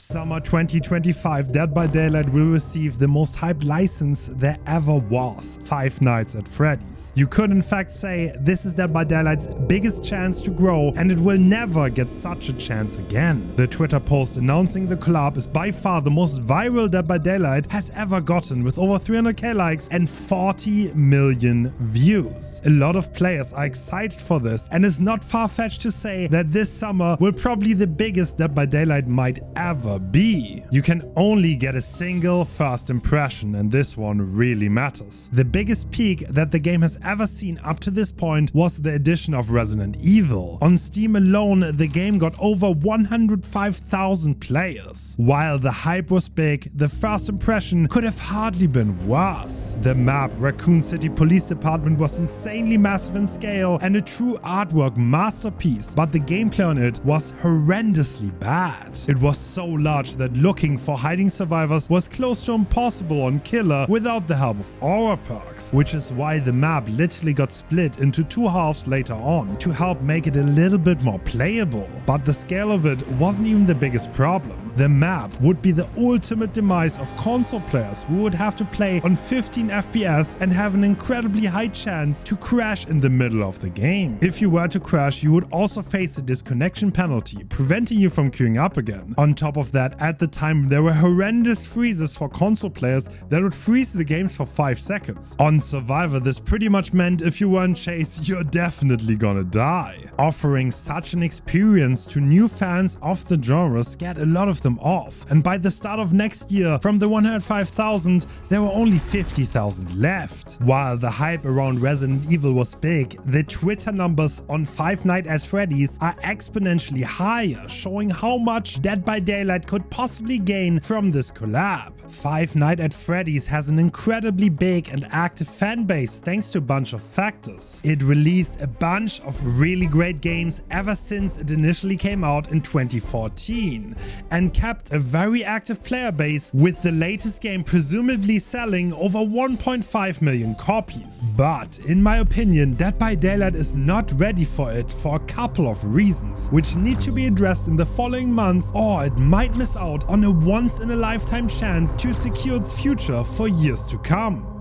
Summer 2025, Dead by Daylight will receive the most hyped license there ever was, Five Nights at Freddy's. You could in fact say this is Dead by Daylight's biggest chance to grow, and it will never get such a chance again. The Twitter post announcing the collab is by far the most viral Dead by Daylight has ever gotten, with over 300k likes and 40 million views. A lot of players are excited for this, and it's not far-fetched to say that this summer will probably the biggest Dead by Daylight might ever be. You can only get a single first impression, and this one really matters. The biggest peak that the game has ever seen up to this point was the addition of Resident Evil. On Steam alone, the game got over 105,000 players. While the hype was big, the first impression could have hardly been worse. The map Raccoon City Police Department was insanely massive in scale and a true artwork masterpiece, but the gameplay on it was horrendously bad. It was so large that looking for hiding survivors was close to impossible on Killer without the help of aura perks, which is why the map literally got split into two halves later on to help make it a little bit more playable. But the scale of it wasn't even the biggest problem. The map would be the ultimate demise of console players who would have to play on 15 FPS and have an incredibly high chance to crash in the middle of the game. If you were to crash, you would also face a disconnection penalty, preventing you from queuing up again. On top of that, at the time there were horrendous freezes for console players that would freeze the games for 5 seconds. On Survivor, this pretty much meant if you weren't chased, you're definitely gonna die. Offering such an experience to new fans of the genre scared a lot of them off, and by the start of next year, from the 105,000, there were only 50,000 left. While the hype around Resident Evil was big, the Twitter numbers on Five Nights at Freddy's are exponentially higher, showing how much Dead by Daylight could possibly gain from this collab. Five Nights at Freddy's has an incredibly big and active fan base thanks to a bunch of factors. It released a bunch of really great games ever since it initially came out in 2014, and kept a very active player base, with the latest game presumably selling over 1.5 million copies. But in my opinion, Dead by Daylight is not ready for it for a couple of reasons, which need to be addressed in the following months, or it might miss out on a once-in-a-lifetime chance to secure its future for years to come.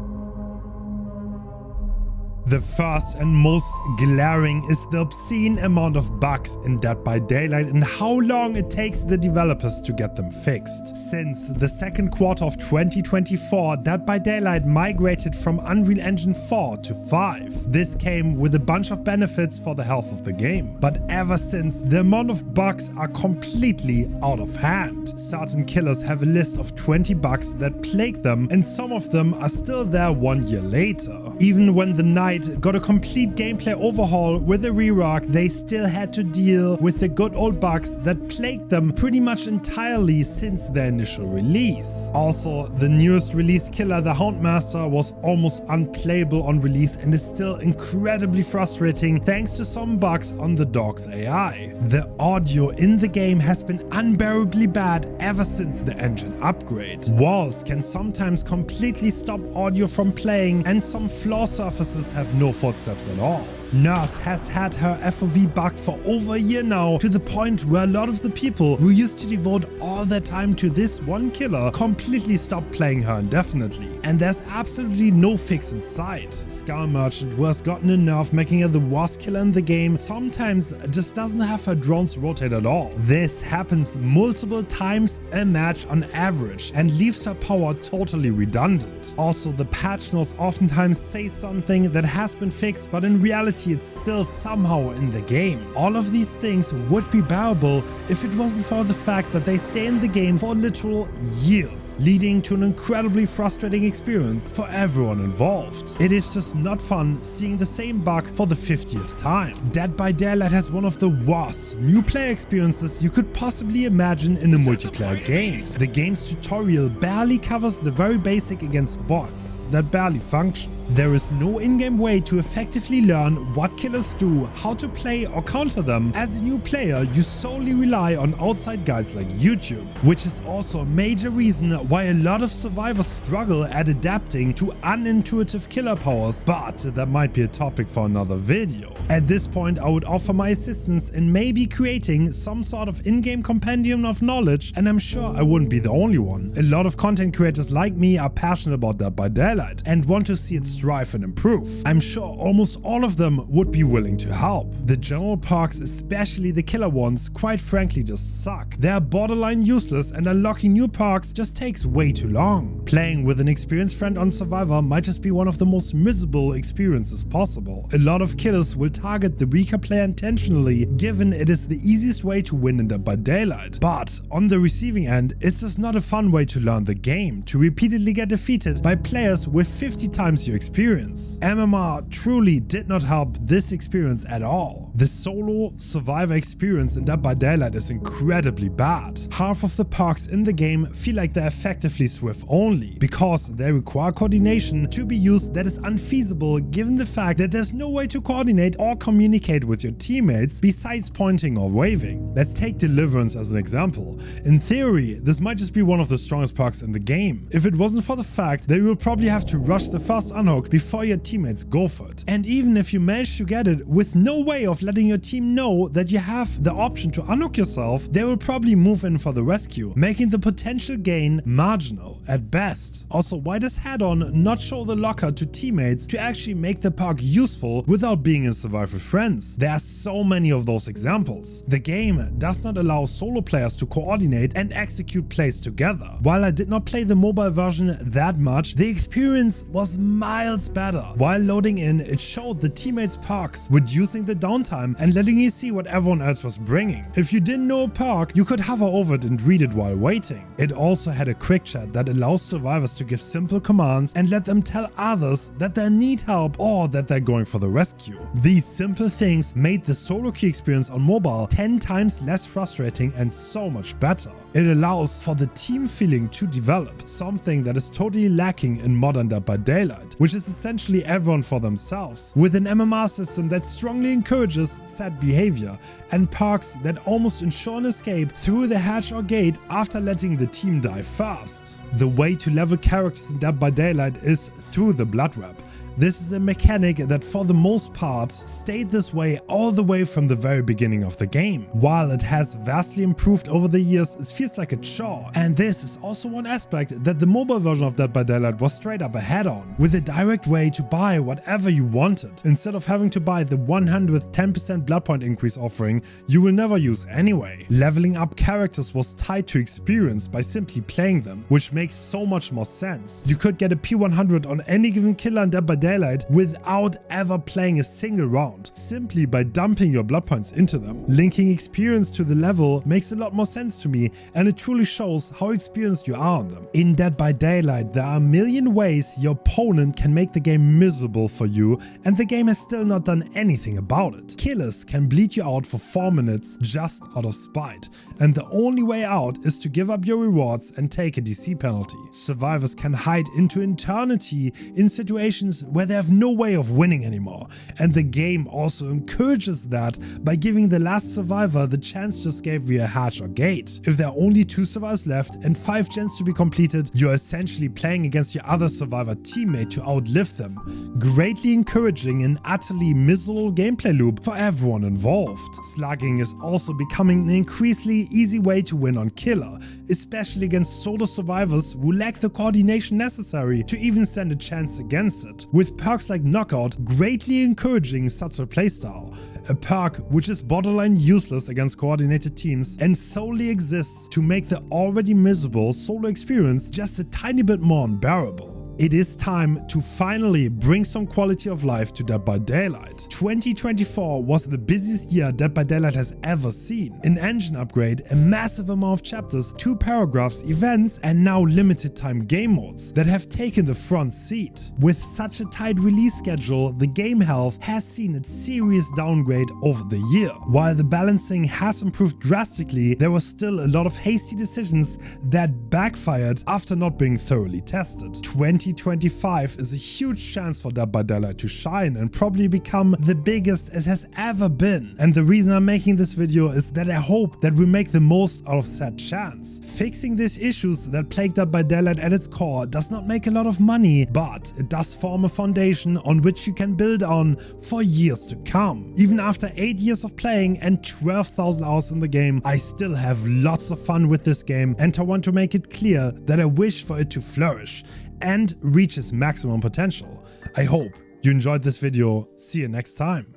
The first and most glaring is the obscene amount of bugs in Dead by Daylight and how long it takes the developers to get them fixed. Since the second quarter of 2024, Dead by Daylight migrated from Unreal Engine 4 to 5. This came with a bunch of benefits for the health of the game, but ever since, the amount of bugs are completely out of hand. Certain killers have a list of 20 bugs that plague them, and some of them are still there 1 year later. Even when the night got a complete gameplay overhaul with a rework, they still had to deal with the good old bugs that plagued them pretty much entirely since their initial release. Also, the newest release killer, the Houndmaster, was almost unplayable on release and is still incredibly frustrating thanks to some bugs on the dog's AI. The audio in the game has been unbearably bad ever since the engine upgrade. Walls can sometimes completely stop audio from playing, and some floor surfaces have no footsteps at all. Nurse has had her FOV bugged for over a year now, to the point where a lot of the people who used to devote all their time to this one killer completely stopped playing her indefinitely, and there's absolutely no fix in sight. Skull Merchant, who has gotten a nerf making her the worst killer in the game, sometimes just doesn't have her drones rotate at all. This happens multiple times a match on average and leaves her power totally redundant. Also, the patch notes oftentimes say something that has been fixed, but in reality it's still somehow in the game. All of these things would be bearable if it wasn't for the fact that they stay in the game for literal years, leading to an incredibly frustrating experience for everyone involved. It is just not fun seeing the same bug for the 50th time. Dead by Daylight has one of the worst new player experiences you could possibly imagine in a multiplayer game. The game's tutorial barely covers the very basic against bots that barely function. There is no in-game way to effectively learn what killers do, how to play or counter them. As a new player, you solely rely on outside guides like YouTube, which is also a major reason why a lot of survivors struggle at adapting to unintuitive killer powers, but that might be a topic for another video. At this point, I would offer my assistance in maybe creating some sort of in-game compendium of knowledge, and I'm sure I wouldn't be the only one. A lot of content creators like me are passionate about Dead by Daylight and want to see it strive and improve. I'm sure almost all of them would be willing to help. The general perks, especially the killer ones, quite frankly just suck. They are borderline useless, and unlocking new perks just takes way too long. Playing with an experienced friend on Survivor might just be one of the most miserable experiences possible. A lot of killers will target the weaker player intentionally, given it is the easiest way to win in Dead by Daylight. But on the receiving end, it's just not a fun way to learn the game, to repeatedly get defeated by players with 50 times your experience. MMR truly did not help this experience at all. The solo Survivor experience in Dead by Daylight is incredibly bad. Half of the perks in the game feel like they're effectively Swift only, because they require coordination to be used that is unfeasible given the fact that there's no way to coordinate or communicate with your teammates besides pointing or waving. Let's take Deliverance as an example. In theory, this might just be one of the strongest perks in the game, if it wasn't for the fact that you will probably have to rush the first unhook before your teammates go for it. And even if you manage to get it with no way of letting your team know that you have the option to unhook yourself, they will probably move in for the rescue, making the potential gain marginal at best. Also, why does Head-On not show the locker to teammates to actually make the perk useful without being in Survival Friends? There are so many of those examples. The game does not allow solo players to coordinate and execute plays together. While I did not play the mobile version that much, the experience was miles better. While loading in, it showed the teammates' perks, reducing the downtime and letting you see what everyone else was bringing. If you didn't know a perk, you could hover over it and read it while waiting. It also had a quick chat that allows survivors to give simple commands and let them tell others that they need help or that they're going for the rescue. These simple things made the solo queue experience on mobile 10 times less frustrating and so much better. It allows for the team feeling to develop, something that is totally lacking in modern Dead by Daylight, which is essentially everyone for themselves, with an MMR system that strongly encourages set behavior and perks that almost ensure an escape through the hatch or gate after letting the team die first. The way to level characters in Dead by Daylight is through the blood wrap. This is a mechanic that for the most part stayed this way all the way from the very beginning of the game. While it has vastly improved over the years, it feels like a chore. And this is also one aspect that the mobile version of Dead by Daylight was straight up ahead on, with a direct way to buy whatever you wanted. Instead of having to buy the 110% blood point increase offering you will never use anyway. Leveling up characters was tied to experience by simply playing them, which makes so much more sense. You could get a P100 on any given killer in Dead by Daylight without ever playing a single round, simply by dumping your blood points into them. Linking experience to the level makes a lot more sense to me, and it truly shows how experienced you are on them. In Dead by Daylight, there are a million ways your opponent can make the game miserable for you, and the game has still not done anything about it. Killers can bleed you out for 4 minutes just out of spite, and the only way out is to give up your rewards and take a DC penalty. Survivors can hide into eternity in situations where they have no way of winning anymore, and the game also encourages that by giving the last survivor the chance to escape via hatch or gate. If there are only 2 survivors left and 5 gens to be completed, you're essentially playing against your other survivor teammate to outlive them, greatly encouraging an utterly miserable gameplay loop for everyone involved. Slugging is also becoming an increasingly easy way to win on killer, especially against solo survivors who lack the coordination necessary to even stand a chance against it, with perks like Knockout greatly encouraging such a playstyle, a perk which is borderline useless against coordinated teams and solely exists to make the already miserable solo experience just a tiny bit more unbearable. It is time to finally bring some quality of life to Dead by Daylight. 2024 was the busiest year Dead by Daylight has ever seen. An engine upgrade, a massive amount of chapters, 2 paragraphs, events, and now limited time game modes that have taken the front seat. With such a tight release schedule, the game health has seen its serious downgrade over the year. While the balancing has improved drastically, there was still a lot of hasty decisions that backfired after not being thoroughly tested. 20 2025 is a huge chance for Dead by Daylight to shine and probably become the biggest it has ever been. And the reason I'm making this video is that I hope that we make the most out of said chance. Fixing these issues that plague Dead by Daylight at its core does not make a lot of money, but it does form a foundation on which you can build on for years to come. Even after 8 years of playing and 12,000 hours in the game, I still have lots of fun with this game, and I want to make it clear that I wish for it to flourish and reach its maximum potential. I hope you enjoyed this video. See you next time.